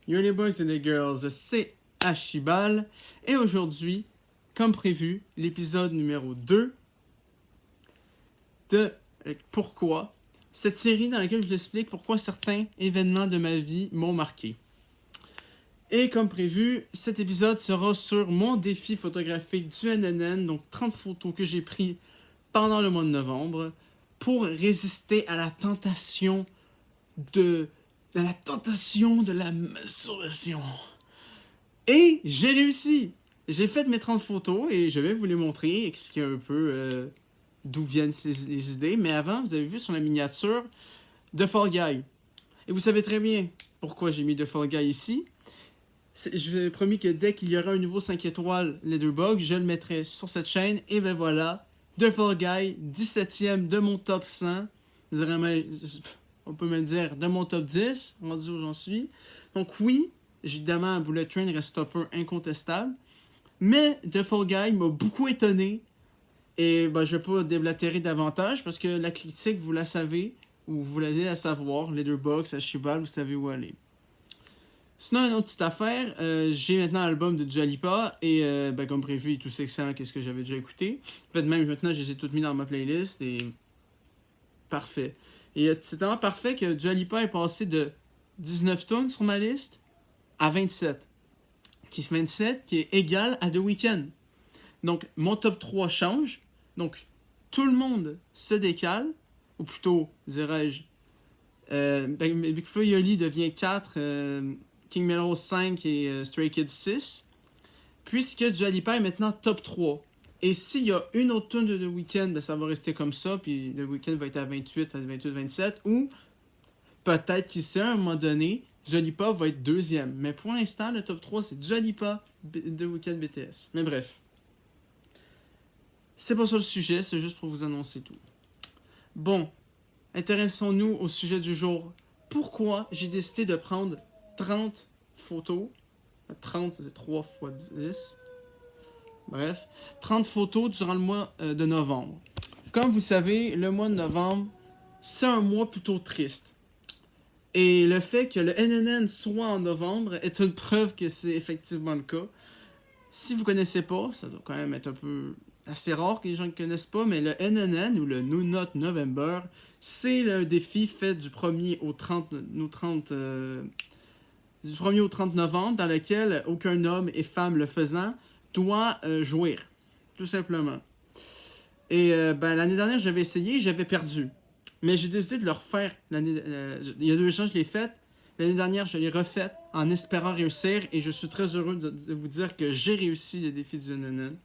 Yo les boys et les girls, c'est Ashibal et aujourd'hui, comme prévu, l'épisode numéro 2 de Pourquoi, cette série dans laquelle je vous explique pourquoi certains événements de ma vie m'ont marqué. Et comme prévu, cet épisode sera sur mon défi photographique du NNN, donc 30 photos que j'ai prises pendant le mois de novembre pour résister à la tentation de la masturbation. Et j'ai réussi. J'ai fait mes 30 photos et je vais vous les montrer, expliquer un peu d'où viennent les idées. Mais avant, vous avez vu sur la miniature de Fall Guy. Et vous savez très bien pourquoi j'ai mis de Fall Guy ici. Je vous ai promis que dès qu'il y aura un nouveau 5 étoiles Leaderbug, je le mettrai sur cette chaîne. Et ben voilà, de Fall Guy, 17ème de mon top 100. On peut me dire de mon top 10, on va dire où j'en suis. Donc oui, évidemment, Bullet Train reste top 1 incontestable. Mais The Fall Guy m'a beaucoup étonné. Et ben, je ne vais pas déblatérer davantage parce que la critique, vous la savez, ou vous l'avez à savoir. Letterboxd, Ashibal, vous savez où aller. Sinon, une autre petite affaire, j'ai maintenant l'album de Dua Lipa et ben, comme prévu, il est tout excellent qu'est-ce que j'avais déjà écouté. En fait, même maintenant, je les ai toutes mis dans ma playlist et parfait. Et c'est tellement parfait que Dua Lipa est passé de 19 tonnes sur ma liste à 27. 27 qui est égal à The Weeknd. Donc, mon top 3 change. Donc, tout le monde se décale. Ou plutôt, dirais-je, Big Flo et Oli devient 4, King Melrose 5 et Stray Kids 6. Puisque Dua Lipa est maintenant top 3. Et s'il y a une autre tune de The Weeknd, ben ça va rester comme ça, puis The Weeknd va être à 28, à 28, 27, ou peut-être qu'il sait à un moment donné, Dua Lipa va être deuxième. Mais pour l'instant, le top 3, c'est Dua Lipa, The Weeknd, BTS. Mais bref. C'est pas ça le sujet, c'est juste pour vous annoncer tout. Bon, intéressons-nous au sujet du jour. Pourquoi j'ai décidé de prendre 30 photos? 30, c'est 3 fois 10. Bref, 30 photos durant le mois de novembre. Comme vous savez, le mois de novembre, c'est un mois plutôt triste. Et le fait que le NNN soit en novembre est une preuve que c'est effectivement le cas. Si vous ne connaissez pas, ça doit quand même être un peu assez rare que les gens ne connaissent pas, mais le NNN ou le No Not November, c'est le défi fait du 1er au 30, du 1er au 30 novembre dans lequel aucun homme et femme le faisant doit jouir, tout simplement. Et l'année dernière, j'avais essayé, j'avais perdu. Mais j'ai décidé de le refaire. Il y a 2 ans, je l'ai fait. L'année dernière, je l'ai refaite en espérant réussir. Et je suis très heureux de vous dire que j'ai réussi le défi du NNN.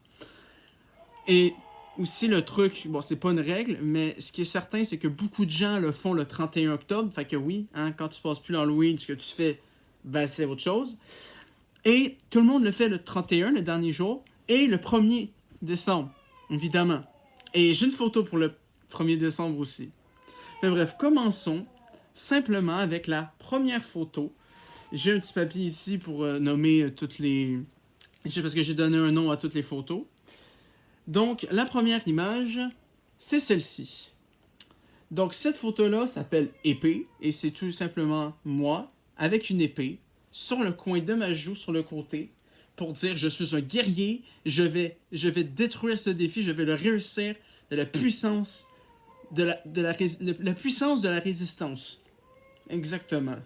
Et aussi, le truc, bon, c'est pas une règle, mais ce qui est certain, c'est que beaucoup de gens le font le 31 octobre. Fait que oui, hein, quand tu passes plus l'Halloween, ce que tu fais, ben c'est autre chose. Et tout le monde le fait le 31, le dernier jour, et le 1er décembre, évidemment. Et j'ai une photo pour le 1er décembre aussi. Mais bref, commençons simplement avec la première photo. J'ai un petit papier ici pour nommer toutes les... Parce que j'ai donné un nom à toutes les photos. Donc, la première image, c'est celle-ci. Donc, cette photo-là s'appelle épée, et c'est tout simplement moi, avec une épée, sur le coin de ma joue, sur le côté, pour dire je suis un guerrier, je vais détruire ce défi, je vais le réussir de la puissance la puissance de la résistance. Exactement.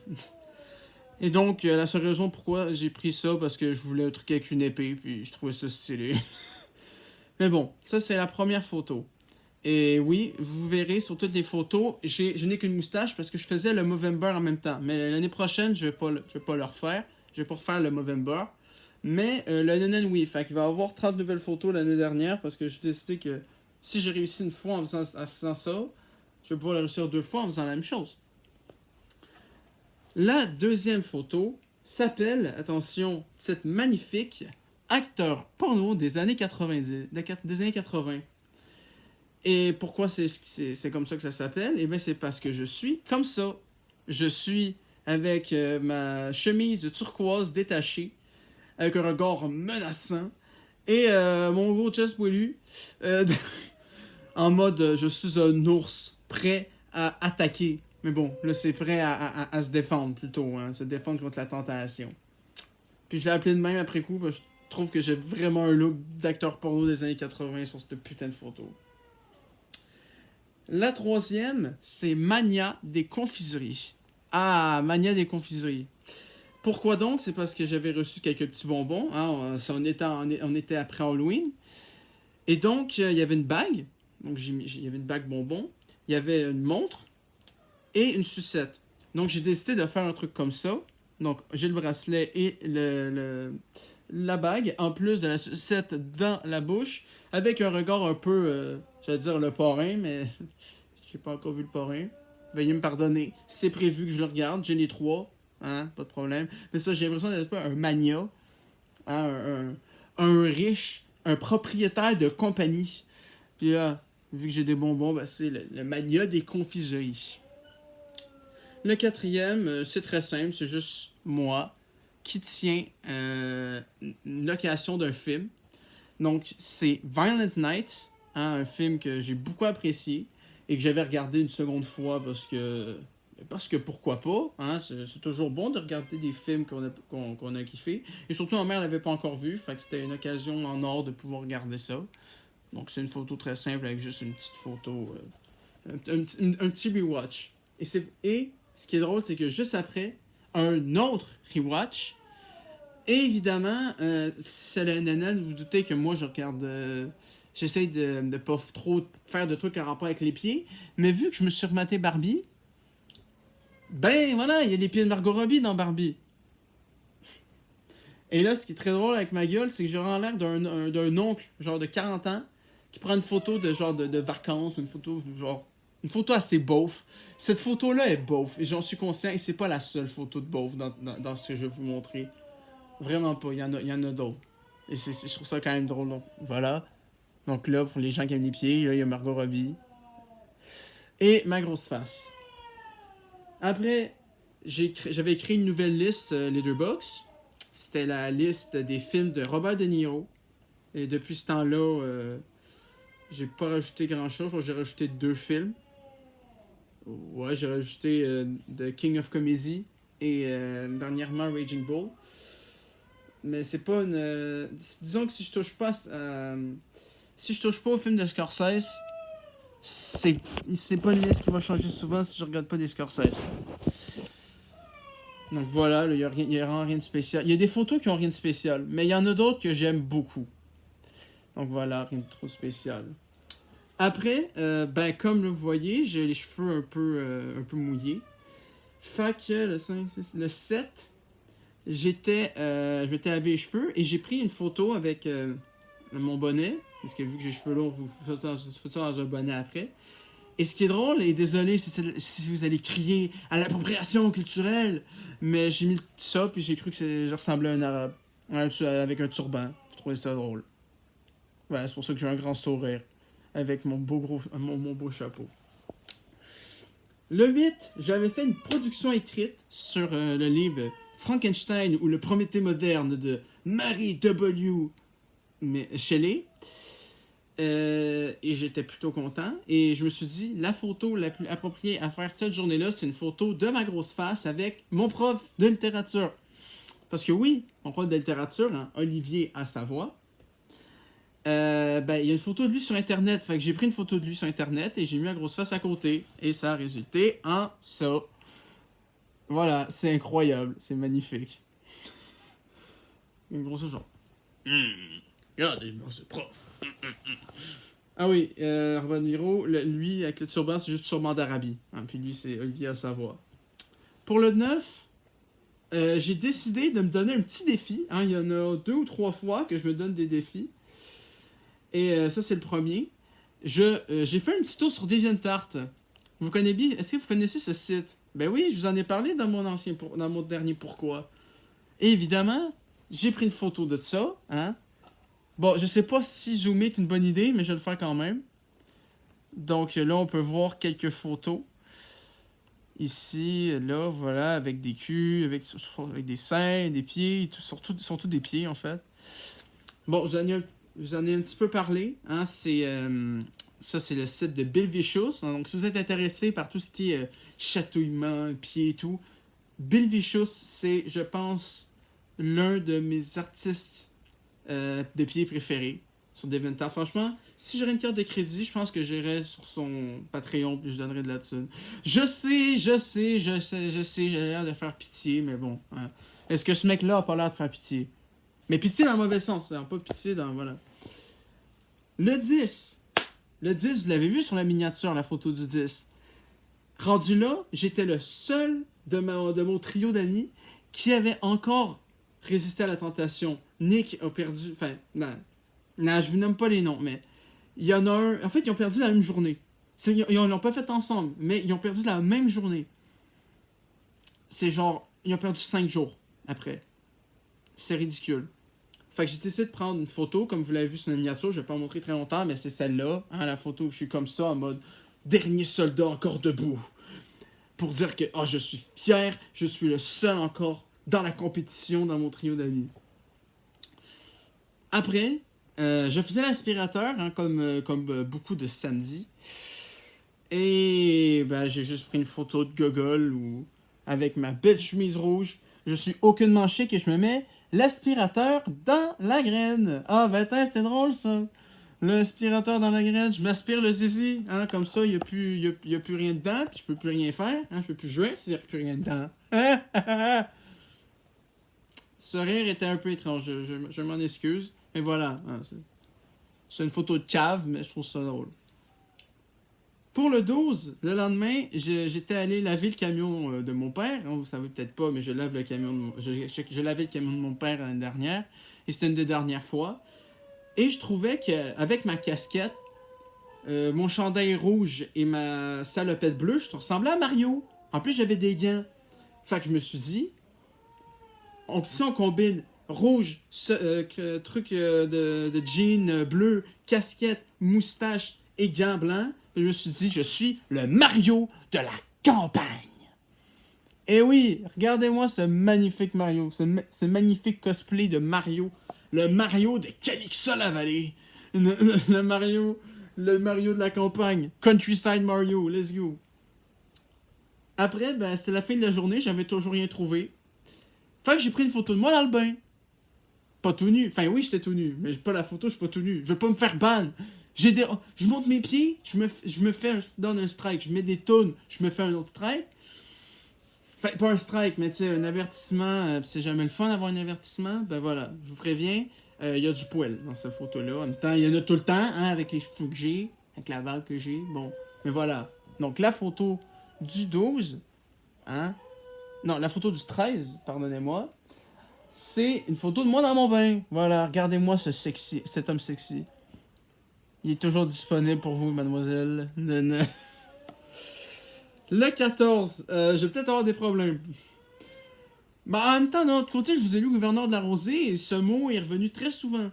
Et donc, la seule raison pourquoi j'ai pris ça, parce que je voulais un truc avec une épée, puis je trouvais ça stylé. Mais bon, ça c'est la première photo. Et oui, vous verrez sur toutes les photos, je n'ai qu'une moustache parce que je faisais le Movember en même temps. Mais l'année prochaine, je vais pas le refaire. Je vais pas refaire le Movember. Mais le NNN, oui. Fait qu'il va y avoir 30 nouvelles photos l'année dernière parce que j'ai décidé que si j'ai réussi une fois en faisant ça, je vais pouvoir le réussir 2 fois en faisant la même chose. La deuxième photo s'appelle, attention, cette magnifique acteur porno des années 90, des années 80. Et pourquoi c'est comme ça que ça s'appelle? Eh bien, c'est parce que je suis comme ça. Je suis avec ma chemise turquoise détachée, avec un regard menaçant, et mon gros chest poilu, en mode je suis un ours prêt à attaquer Mais bon, là, c'est prêt à se défendre plutôt, hein, se défendre contre la tentation. Puis je l'ai appelé de même après coup, parce que je trouve que j'ai vraiment un look d'acteur porno des années 80 sur cette putain de photo. La troisième, c'est Mania des confiseries. Ah, Mania des confiseries. Pourquoi donc? C'est parce que j'avais reçu quelques petits bonbons. Hein, on était après Halloween. Et donc, il y avait une bague. Donc, il y avait une bague bonbon. Il y avait une montre et une sucette. Donc, j'ai décidé de faire un truc comme ça. Donc, j'ai le bracelet et la bague, en plus de la sucette dans la bouche, avec un regard un peu, j'allais dire le parrain, mais j'ai pas encore vu le parrain. Veuillez me pardonner. C'est prévu que je le regarde. J'ai les trois. Hein, pas de problème. Mais ça, j'ai l'impression d'être un mania. Hein, un riche. Un propriétaire de compagnie. Puis là, vu que j'ai des bonbons, ben c'est le mania des confiseries. Le quatrième, c'est très simple. C'est juste moi qui tient une location d'un film. Donc, c'est Violent Night. Hein, un film que j'ai beaucoup apprécié et que j'avais regardé une seconde fois parce que pourquoi pas, hein, c'est toujours bon de regarder des films qu'on a kiffé. Et surtout, ma mère l'avait pas encore vu, fait que c'était une occasion en or de pouvoir regarder ça. Donc c'est une photo très simple avec juste une petite photo, un petit rewatch. Et ce qui est drôle, c'est que juste après, un autre rewatch. Et évidemment, c'est la nana, vous vous doutez que moi je regarde... j'essaye de pas trop faire de trucs en rapport avec les pieds. Mais vu que je me suis rematé Barbie, ben voilà, il y a les pieds de Margot Robbie dans Barbie. Et là, ce qui est très drôle avec ma gueule, c'est que j'ai vraiment l'air d'un oncle, genre de 40 ans, qui prend une photo de genre de vacances, une photo assez beauf. Cette photo-là est beauf, et j'en suis conscient, et c'est pas la seule photo de beauf dans ce que je vais vous montrer. Vraiment pas, il y en a d'autres. Et je trouve ça quand même drôle, donc voilà. Donc là, pour les gens qui aiment les pieds, là, il y a Margot Robbie. Et ma grosse face. Après, j'avais écrit une nouvelle liste, Letterboxd. C'était la liste des films de Robert De Niro. Et depuis ce temps-là, j'ai pas rajouté grand-chose. J'ai rajouté 2 films. Ouais, j'ai rajouté The King of Comedy et dernièrement Raging Bull. Mais c'est pas une... disons que si je touche pas au film de Scorsese, c'est pas une liste qui va changer souvent si je regarde pas des Scorsese. Donc voilà, il y a vraiment rien de spécial. Il y a des photos qui ont rien de spécial, mais il y en a d'autres que j'aime beaucoup. Donc voilà, rien de trop spécial. Après, ben comme vous voyez, j'ai les cheveux un peu mouillés. Fait que le 5, 6, le 7, je m'étais lavé les cheveux et j'ai pris une photo avec mon bonnet. Parce que vu que j'ai les cheveux longs, je fais ça dans un bonnet après. Et ce qui est drôle, et désolé si vous allez crier à l'appropriation culturelle, mais j'ai mis ça puis j'ai cru que je ressemblais à un arabe. Avec un turban. Je trouvais ça drôle. Ouais, c'est pour ça que j'ai un grand sourire. Avec mon beau chapeau. Le 8, j'avais fait une production écrite sur le livre Frankenstein ou le Prométhée moderne de Mary W. Shelley. Et j'étais plutôt content. Et je me suis dit, la photo la plus appropriée à faire cette journée-là, c'est une photo de ma grosse face avec mon prof de littérature. Parce que oui, mon prof de littérature, hein, Olivier à Savoie, ben, il y a une photo de lui sur Internet. Fait que j'ai pris une photo de lui sur Internet et j'ai mis ma grosse face à côté. Et ça a résulté en ça. Voilà, c'est incroyable. C'est magnifique. Une grosse genre. Regardez-moi ce prof. Ah oui, Robert De Niro, lui, avec le turban, c'est juste turban d'Arabie. Hein, puis lui, c'est Olivier à Savoie. Pour le 9, j'ai décidé de me donner un petit défi. Hein, il y en a 2 ou 3 fois que je me donne des défis. Et ça, c'est le premier. J'ai fait un petit tour sur DeviantArt. Vous connaissez bien? Est-ce que vous connaissez ce site? Ben oui, je vous en ai parlé dans mon dernier Pourquoi. Et évidemment, j'ai pris une photo de ça. Hein? Bon, je sais pas si zoomer est une bonne idée, mais je vais le faire quand même. Donc là, on peut voir quelques photos. Ici, là, voilà, avec des culs, avec des seins, des pieds, surtout des pieds, en fait. Bon, j'en ai un petit peu parlé. Hein, c'est Ça, c'est le site de Bill Vicious. Donc, si vous êtes intéressé par tout ce qui est chatouillement, pieds et tout, Bill Vicious, c'est, je pense, l'un de mes artistes de pieds préférés sur Deventar. Franchement, si j'aurais une carte de crédit, je pense que j'irais sur son Patreon puis je donnerais de la thune. Je sais, j'ai l'air de faire pitié, mais bon. Hein. Est-ce que ce mec-là a pas l'air de faire pitié? Mais pitié dans le mauvais sens, hein, pas pitié dans... Voilà. Le 10. Le 10, vous l'avez vu sur la miniature, la photo du 10. Rendu là, j'étais le seul de mon trio d'amis qui avait encore résisté à la tentation. Nick a perdu... Enfin, non, je vous nomme pas les noms, mais... Il y en a un... En fait, ils ont perdu la même journée. Ils l'ont pas fait ensemble, mais ils ont perdu la même journée. C'est genre... Ils ont perdu 5 jours après. C'est ridicule. Fait que j'ai décidé de prendre une photo, comme vous l'avez vu sur la miniature, je vais pas en montrer très longtemps, mais c'est celle-là, hein, la photo où je suis comme ça, en mode dernier soldat encore debout. Pour dire que je suis fier, je suis le seul encore dans la compétition dans mon trio d'amis. Après, je faisais l'aspirateur, hein, comme beaucoup de samedis. Et ben, j'ai juste pris une photo de gogol ou avec ma belle chemise rouge. Je suis aucunement chic et je me mets l'aspirateur dans la graine. Ah, ben, c'est drôle, ça. L'aspirateur dans la graine, je m'aspire le zizi, hein, comme ça, il n'y a, plus rien dedans, puis je peux plus rien faire, hein, je peux plus jouer s'il n'y a plus rien dedans. Ce rire était un peu étrange, je m'en excuse, mais voilà, hein, c'est une photo de cave, mais je trouve ça drôle. Pour le 12, le lendemain, j'étais allé laver le camion de mon père. Hein, vous savez peut-être pas, mais je lavais le camion de mon père l'année dernière. Et c'était une des dernières fois. Et je trouvais qu'avec ma casquette, mon chandail rouge et ma salopette bleue, je ressemblais à Mario. En plus, j'avais des gants. Fait que je me suis dit, si on combine rouge, truc de jean bleu, casquette, moustache et gants blancs, je me suis dit, je suis le Mario de la campagne. Et oui, regardez-moi ce magnifique Mario, ce magnifique cosplay de Mario. Le Mario de Calixa-la-Vallée. Le Mario de la campagne. Countryside Mario, let's go. Après, ben, c'est la fin de la journée, j'avais toujours rien trouvé. Fait que j'ai pris une photo de moi dans le bain. Pas tout nu. Enfin, oui, j'étais tout nu, mais pas la photo, je suis pas tout nu. Je veux pas me faire ban. Je monte mes pieds, je donne un strike. Je mets des tonnes, je me fais un autre strike. Enfin, pas un strike, mais tu sais, un avertissement. C'est jamais le fun d'avoir un avertissement. Ben voilà, je vous préviens, il y a du poil dans cette photo-là. En même temps, il y en a tout le temps, hein, avec les cheveux que j'ai, avec la vague que j'ai. Bon, mais voilà. Donc, la photo du 12, hein. Non, la photo du 13, pardonnez-moi. C'est une photo de moi dans mon bain. Voilà, regardez-moi cet homme sexy. Il est toujours disponible pour vous, mademoiselle. Le 14, je vais peut-être avoir des problèmes. Mais en même temps, d'un autre côté, je vous ai lu Gouverneur de la Rosée et ce mot est revenu très souvent.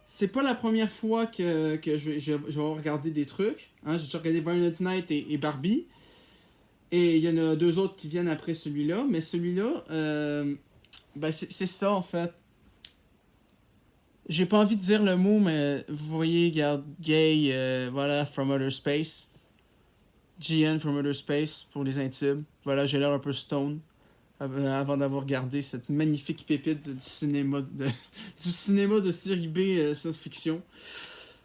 C'est pas la première fois que je vais regarder des trucs. Hein, j'ai déjà regardé Violent Night et Barbie. Et il y en a 2 autres qui viennent après celui-là. Mais celui-là, ben c'est ça en fait. J'ai pas envie de dire le mot, mais vous voyez, regarde, gay, voilà, From Outer Space. GN From Outer Space, pour les intimes. Voilà, j'ai l'air un peu stone. Avant d'avoir regardé cette magnifique pépite du cinéma de série B science-fiction.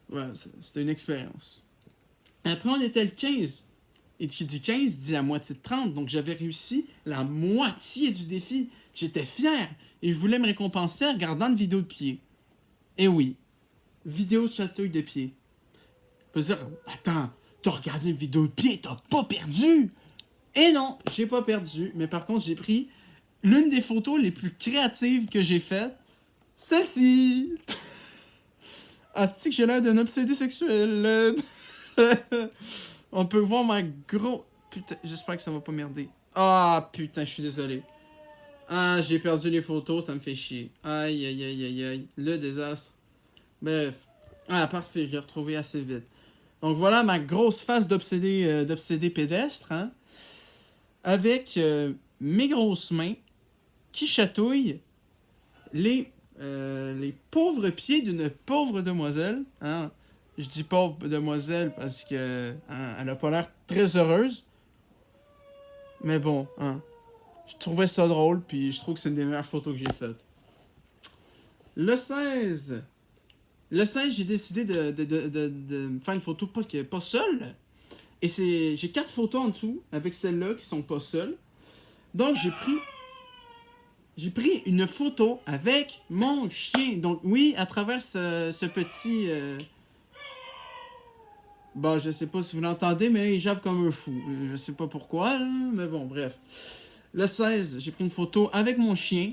Voilà, c'était une expérience. Après, on était le 15. Et qui dit 15 dit la moitié de 30. Donc, j'avais réussi la moitié du défi. J'étais fier. Et je voulais me récompenser en regardant une vidéo de pied. Et oui, vidéo de chatouille de pied. Je peux dire, attends, t'as regardé une vidéo de pied, t'as pas perdu! Et non, j'ai pas perdu. Mais par contre, j'ai pris l'une des photos les plus créatives que j'ai faites. Celle-ci! Ah, c'est que j'ai l'air d'un obsédé sexuel. On peut voir ma gros... Putain, j'espère que ça va pas merder. Ah, putain, je suis désolé. Ah, j'ai perdu les photos, ça me fait chier. Aïe, aïe, aïe, aïe, aïe. Le désastre. Bref. Ah, parfait, je l'ai retrouvé assez vite. Donc voilà ma grosse face d'obsédé pédestre, hein. Avec mes grosses mains qui chatouillent les pauvres pieds d'une pauvre demoiselle, hein. Je dis pauvre demoiselle parce que elle a pas l'air très heureuse. Mais bon, je trouvais ça drôle, puis je trouve que c'est une des meilleures photos que j'ai faites. Le 16. Le 16, j'ai décidé de faire une photo pas seule. Et j'ai 4 photos en dessous avec celles-là qui sont pas seules. Donc j'ai pris une photo avec mon chien. Donc oui, à travers ce petit... Bon, je sais pas si vous l'entendez, mais il jappe comme un fou. Je sais pas pourquoi, là, mais bon, bref. Le 16, j'ai pris une photo avec mon chien.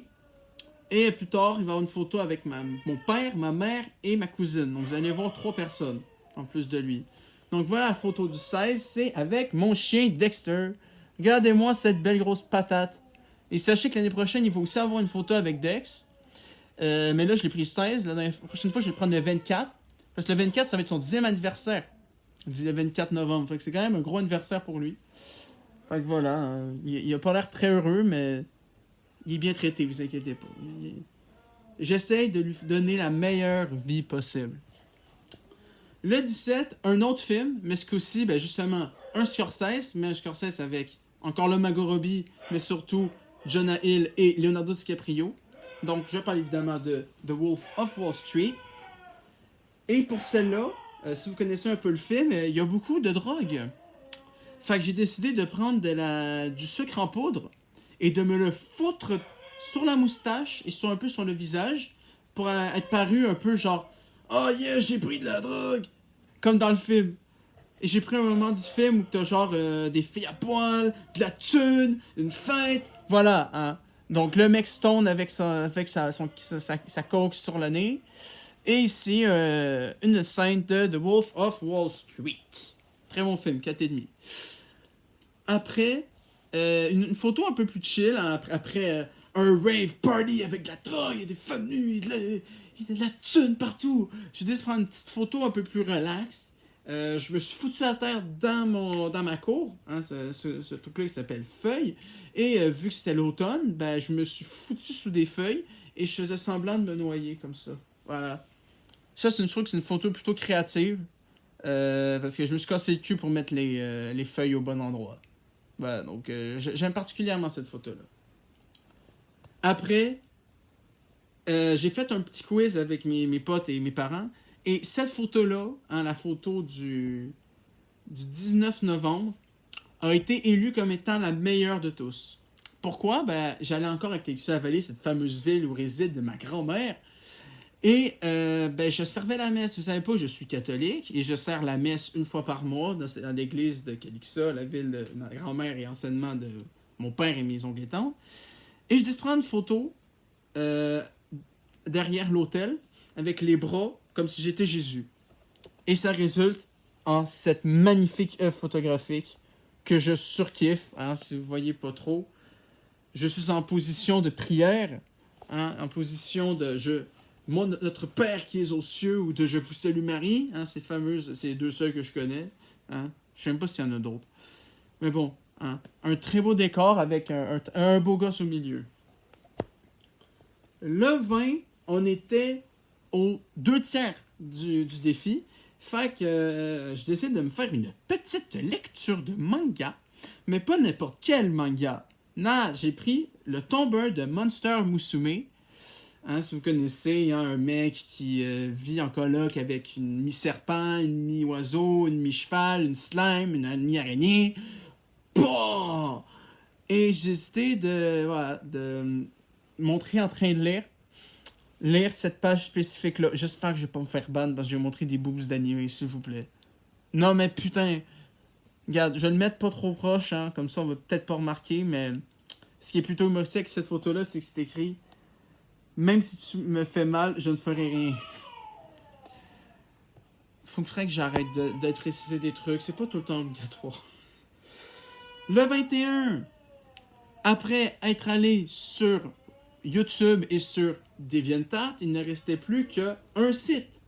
Et plus tard, il va y avoir une photo avec mon père, ma mère et ma cousine. Donc vous allez voir 3 personnes en plus de lui. Donc voilà la photo du 16, c'est avec mon chien Dexter. Regardez-moi cette belle grosse patate. Et sachez que l'année prochaine, il va aussi avoir une photo avec Dex. Mais là, je l'ai pris 16. La prochaine fois, je vais prendre le 24. Parce que le 24, ça va être son 10e anniversaire. Le 24 novembre. Fait que c'est quand même un gros anniversaire pour lui. Fait que voilà. Il a pas l'air très heureux, mais il est bien traité, vous inquiétez pas. J'essaie de lui donner la meilleure vie possible. Le 17, un autre film, mais ce coup-ci, ben justement, un Scorsese, mais un Scorsese avec encore le Margot Robbie, mais surtout Jonah Hill et Leonardo DiCaprio. Donc, je parle évidemment de The Wolf of Wall Street. Et pour celle-là, si vous connaissez un peu le film, il y a beaucoup de drogue. Fait que j'ai décidé de prendre du sucre en poudre et de me le foutre sur la moustache et un peu sur le visage pour être paru un peu genre « Oh yeah, j'ai pris de la drogue! » Comme dans le film. Et j'ai pris un moment du film où t'as genre des filles à poil, de la thune, une fête. Voilà, hein. Donc le mec stone avec sa coke sur le nez. Et ici, une scène de The Wolf of Wall Street. Très bon film, 4,5. Après, une photo un peu plus chill, hein, après un rave party avec de la drogue et des femmes nues, et de la thune partout. J'ai décidé de prendre une petite photo un peu plus relax. Je me suis foutu à terre dans ma cour, hein, ce truc-là qui s'appelle feuille. Et vu que c'était l'automne, ben, je me suis foutu sous des feuilles et je faisais semblant de me noyer comme ça. Voilà. Ça, je trouve que c'est une photo plutôt créative. Parce que je me suis cassé le cul pour mettre les feuilles au bon endroit. Voilà, donc j'aime particulièrement cette photo-là. Après, j'ai fait un petit quiz avec mes potes et mes parents. Et cette photo-là, hein, la photo du 19 novembre, a été élue comme étant la meilleure de tous. Pourquoi? Ben, j'allais encore avec Texas-Valley, cette fameuse ville où réside ma grand-mère. Et ben, je servais la messe. Vous savez pas, je suis catholique et je sers la messe une fois par mois dans l'église de Calixa, la ville de ma grand-mère et anciennement de mon père et mes oncles et tantes. Et je décide de prendre une photo derrière l'autel avec les bras comme si j'étais Jésus. Et ça résulte en cette magnifique œuvre photographique que je surkiffe, hein, si vous voyez pas trop. Je suis en position de prière, hein, en position de notre Père qui est aux cieux ou de Je vous salue Marie, hein, ces deux seuls que je connais. Hein. Je sais même pas s'il y en a d'autres. Mais bon, hein, un très beau décor avec un beau gosse au milieu. Le 20, on était aux 2/3 du défi. Fait que je décide de me faire une petite lecture de manga, mais pas n'importe quel manga. Non, j'ai pris le tombeur de Monster Musume. Hein, si vous connaissez, il y a un mec qui vit en coloc avec une mi-serpent, une mi-oiseau, une mi-cheval, une slime, une mi-araignée. Bah! Et j'ai décidé de montrer en train de lire cette page spécifique-là. J'espère que je vais pas me faire ban parce que je vais montrer des boobs d'animé, s'il vous plaît. Non, mais putain. Regarde, je vais le mettre pas trop proche, hein, comme ça on va peut-être pas remarquer, mais ce qui est plutôt humoristique avec cette photo-là, c'est que c'est écrit « Même si tu me fais mal, je ne ferai rien. » Faudrait que j'arrête de préciser des trucs, c'est pas tout le temps obligatoire. Le 21, après être allé sur YouTube et sur DeviantArt, il ne restait plus qu'un site.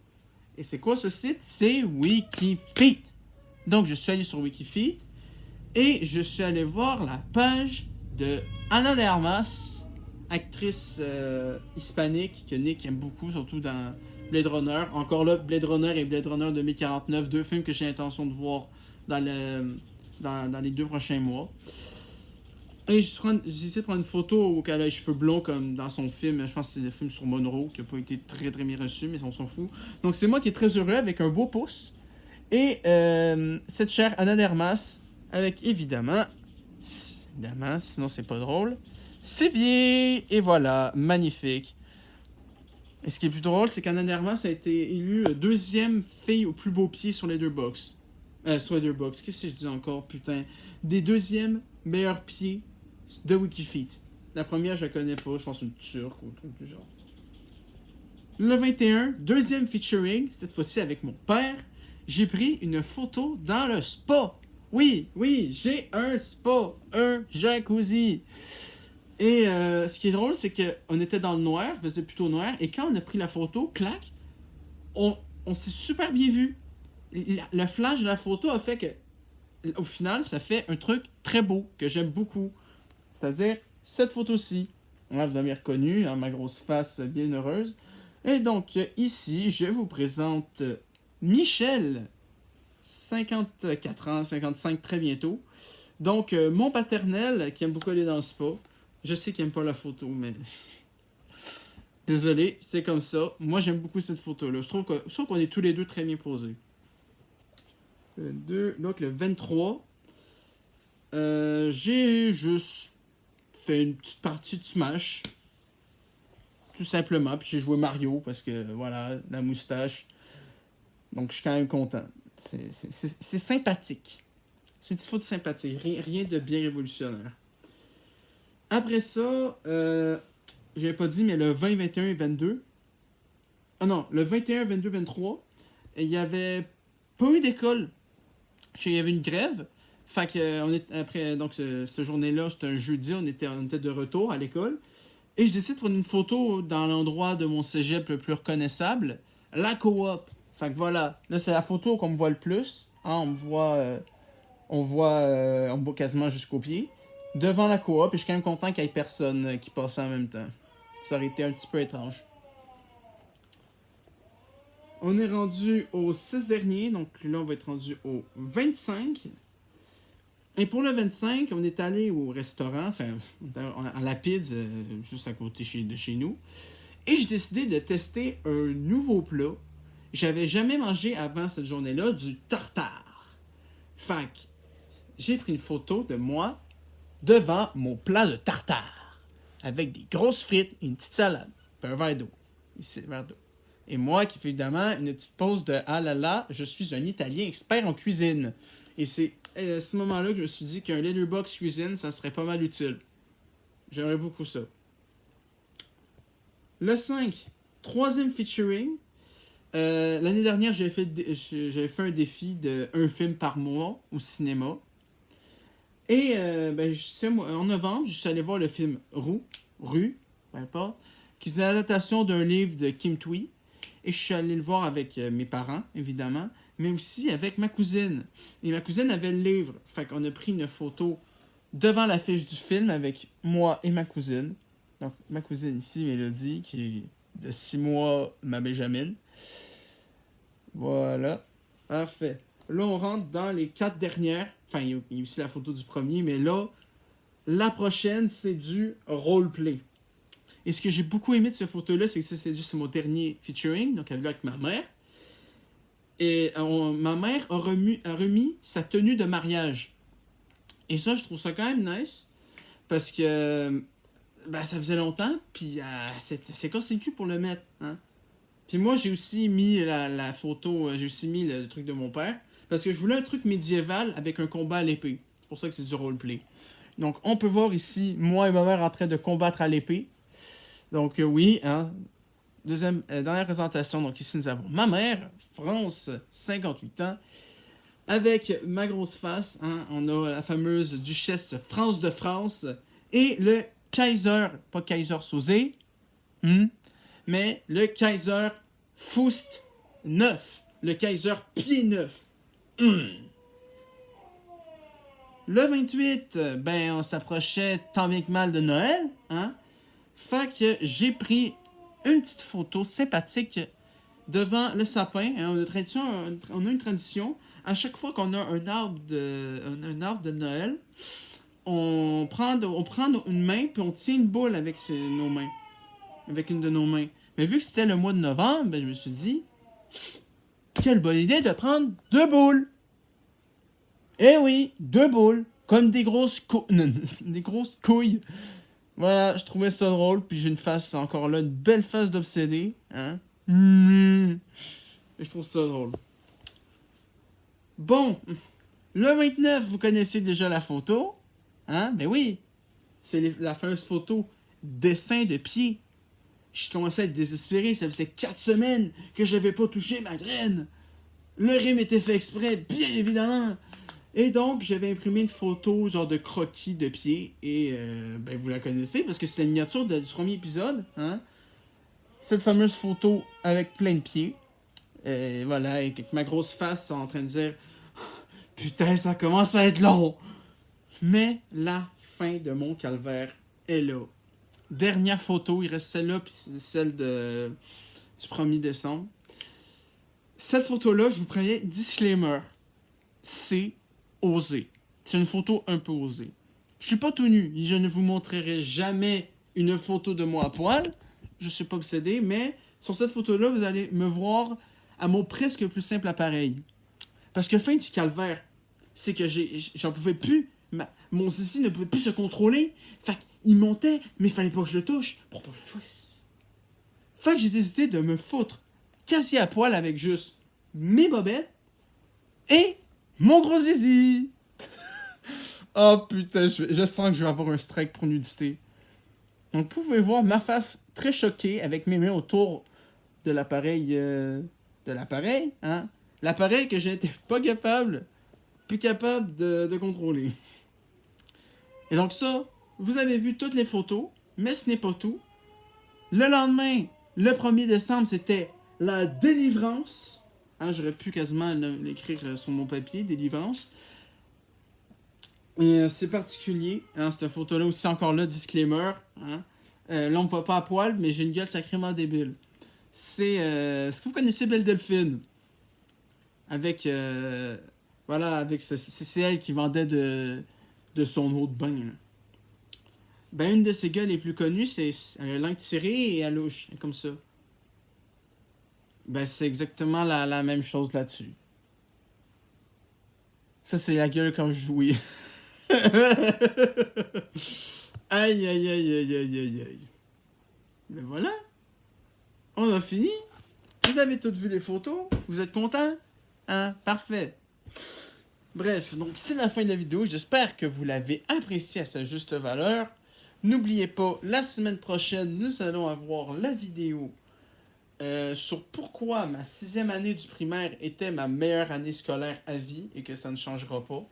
Et c'est quoi ce site? C'est Wikifeet. Donc je suis allé sur Wikifeet et je suis allé voir la page de Ana de Armas, actrice hispanique que Nick aime beaucoup, surtout dans Blade Runner. Encore là, Blade Runner et Blade Runner 2049, deux films que j'ai l'intention de voir dans les 2 prochains mois. Et j'essaie de prendre une photo où elle a les cheveux blonds comme dans son film. Je pense que c'est le film sur Monroe qui n'a pas été très très bien reçu, mais on s'en fout. Donc c'est moi qui est très heureux avec un beau pouce. Et cette chère Ana de Armas avec évidemment, sinon c'est pas drôle, c'est bien. Et voilà, magnifique. Et ce qui est plus drôle, c'est qu'Ana de Armas a été élue deuxième fille au plus beau pied sur Letterboxd. Sur Letterboxd, qu'est-ce que je dis encore, putain. Des deuxièmes meilleurs pieds de Wikifeet. La première, je la connais pas, je pense que c'est une turque ou un truc du genre. Le 21, deuxième featuring, cette fois-ci avec mon père. J'ai pris une photo dans le spa. Oui, j'ai un spa, un jacuzzi. Et ce qui est drôle, c'est qu'on était dans le noir, il faisait plutôt noir, et quand on a pris la photo, clac, on s'est super bien vu. Le flash de la photo a fait que, au final, ça fait un truc très beau, que j'aime beaucoup. C'est-à-dire, cette photo-ci. Là, vous m'avez reconnu, hein, ma grosse face bien heureuse. Et donc, ici, je vous présente Michel, 54 ans, 55 très bientôt. Donc, mon paternel, qui aime beaucoup aller dans le spa. Je sais qu'il n'aime pas la photo, mais... Désolé, c'est comme ça. Moi, j'aime beaucoup cette photo-là. Je trouve qu'on est tous les deux très bien posés. Donc, le 23, j'ai juste fait une petite partie de Smash. Tout simplement. Puis j'ai joué Mario parce que, voilà, la moustache. Donc, je suis quand même content. C'est sympathique. C'est une petite photo sympathique. Rien de bien révolutionnaire. Après ça, j'avais pas dit, mais le 20, 21 et 22. Ah non, le 21, 22, 23, il y avait pas eu d'école. Il y avait une grève. Fait que, après, donc, cette journée-là, c'était un jeudi, on était de retour à l'école. Et je décide de prendre une photo dans l'endroit de mon cégep le plus reconnaissable, la coop. Fait que voilà, là, c'est la photo qu'on me voit le plus. Hein, on me voit quasiment jusqu'aux pieds. Devant la coop, et je suis quand même content qu'il y ait personne qui passait en même temps. Ça aurait été un petit peu étrange. On est rendu au 6 dernier, donc là on va être rendu au 25. Et pour le 25, on est allé au restaurant, enfin à la pizza, juste à côté de chez nous. Et j'ai décidé de tester un nouveau plat. J'avais jamais mangé avant cette journée-là du tartare. Fait que j'ai pris une photo de moi devant mon plat de tartare. Avec des grosses frites et une petite salade. Puis un verre d'eau. Ici, un verre d'eau. Et moi qui fais évidemment une petite pause de ah là là, je suis un Italien expert en cuisine. Et c'est à ce moment-là que je me suis dit qu'un Letterboxd cuisine, ça serait pas mal utile. J'aimerais beaucoup ça. Le 5, troisième featuring. L'année dernière, j'avais fait un défi de un film par mois au cinéma. Et en novembre, je suis allé voir le film Rue, peu importe, qui est une adaptation d'un livre de Kim Thuy. Et je suis allé le voir avec mes parents, évidemment, mais aussi avec ma cousine. Et ma cousine avait le livre. Fait qu'on a pris une photo devant l'affiche du film avec moi et ma cousine. Donc, ma cousine ici, Mélodie, qui est de 6 mois, ma Benjamin. Voilà. Parfait. Là, on rentre dans les 4 dernières. Enfin, il y a aussi la photo du premier, mais là, la prochaine, c'est du roleplay. Et ce que j'ai beaucoup aimé de cette photo-là, c'est que c'est juste mon dernier featuring, donc avec ma mère. Et ma mère a remis sa tenue de mariage. Et ça, je trouve ça quand même nice. Parce que ça faisait longtemps, puis c'est cassé le cul pour le mettre. Hein? Puis moi, j'ai aussi mis la photo, j'ai aussi mis le truc de mon père. Parce que je voulais un truc médiéval avec un combat à l'épée. C'est pour ça que c'est du roleplay. Donc, on peut voir ici, moi et ma mère en train de combattre à l'épée. Donc, oui, hein. Dernière présentation. Donc, ici, nous avons ma mère, France, 58 ans. Avec ma grosse face, hein, on a la fameuse duchesse France de France. Et le Kaiser, pas Kaiser Sosé, mais le Kaiser Faust 9. Le Kaiser Pied 9. Le 28, on s'approchait tant bien que mal de Noël, hein. Fait que j'ai pris une petite photo sympathique devant le sapin. Hein, on a une tradition. À chaque fois qu'on a un arbre de Noël, on prend une main puis on tient une boule avec nos mains. Avec une de nos mains. Mais vu que c'était le mois de novembre, ben, je me suis dit, quelle bonne idée de prendre 2 boules. Eh oui, 2 boules. Comme des grosses des grosses couilles. Voilà, je trouvais ça drôle. Puis j'ai une face, encore là, une belle face d'obsédé. Hein? Et je trouve ça drôle. Bon, le 29, vous connaissez déjà la photo. Hein? Ben oui, c'est la fameuse photo dessin de pied. Je commençais à être désespéré. Ça faisait 4 semaines que je n'avais pas touché ma graine. Le rime était fait exprès, bien évidemment. Et donc, j'avais imprimé une photo, genre de croquis de pied. Et ben, vous la connaissez parce que c'est la miniature du premier épisode. Hein? Cette fameuse photo avec plein de pieds. Et voilà, avec ma grosse face en train de dire putain, ça commence à être long. Mais la fin de mon calvaire est là. Dernière photo, il reste celle-là, puis celle du 1er décembre. Cette photo-là, je vous préviens, disclaimer, c'est osé. C'est une photo un peu osée. Je suis pas tout nu, je ne vous montrerai jamais une photo de moi à poil. Je suis pas obsédé, mais sur cette photo-là, vous allez me voir à mon presque plus simple appareil. Parce que fin du calvaire, c'est que j'en pouvais plus. Mon zizi ne pouvait plus se contrôler. Fait qu'il montait, mais il fallait pas que je le touche pour pas que je le choisisse. Fait que j'ai décidé de me foutre quasi à poil avec juste mes bobettes et mon gros zizi. Oh putain, je sens que je vais avoir un strike pour nudité. Donc vous pouvez voir ma face très choquée avec mes mains autour de l'appareil. Hein? L'appareil que je n'étais pas plus capable de contrôler. Et donc ça, vous avez vu toutes les photos, mais ce n'est pas tout. Le lendemain, le 1er décembre, c'était la délivrance. Hein, j'aurais pu quasiment l'écrire sur mon papier, délivrance. Et c'est particulier, hein, cette photo-là aussi, encore là, disclaimer. Hein. Là, on ne voit pas à poil, mais j'ai une gueule sacrément débile. C'est... Est-ce que vous connaissez Belle Delphine? Avec... voilà, avec c'est elle qui vendait de son eau de bain. Là. Ben, une de ses gueules les plus connues, c'est langue tirée et à louche, comme ça. Ben, c'est exactement la même chose là-dessus. Ça, c'est la gueule quand je jouais. Aïe, aïe, aïe, aïe, aïe, aïe, aïe. Ben voilà. On a fini. Vous avez toutes vu les photos. Vous êtes contents? Hein? Parfait. Bref, donc c'est la fin de la vidéo. J'espère que vous l'avez apprécié à sa juste valeur. N'oubliez pas, la semaine prochaine, nous allons avoir la vidéo sur pourquoi ma 6e année du primaire était ma meilleure année scolaire à vie et que ça ne changera pas.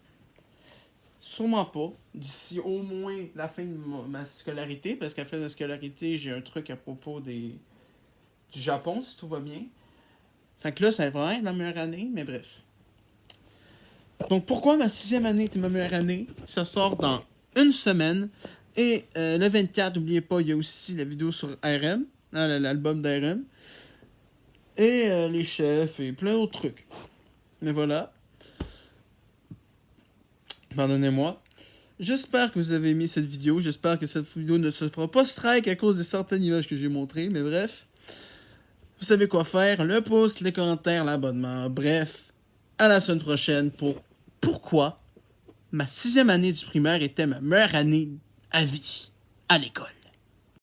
Sûrement pas. D'ici au moins la fin de ma scolarité, parce qu'à la fin de ma scolarité, j'ai un truc à propos du Japon, si tout va bien. Fait que là, ça va être ma meilleure année, mais bref. Donc, pourquoi ma 6e année était ma meilleure année? Ça sort dans une semaine. Et le 24, n'oubliez pas, il y a aussi la vidéo sur RM, hein, l'album d'RM. Et les chefs et plein d'autres trucs. Mais voilà. Pardonnez-moi. J'espère que vous avez aimé cette vidéo. J'espère que cette vidéo ne se fera pas strike à cause de certaines images que j'ai montrées. Mais bref. Vous savez quoi faire. Le pouce, les commentaires, l'abonnement. Bref. À la semaine prochaine pour pourquoi ma 6e année du primaire était ma meilleure année à vie à l'école.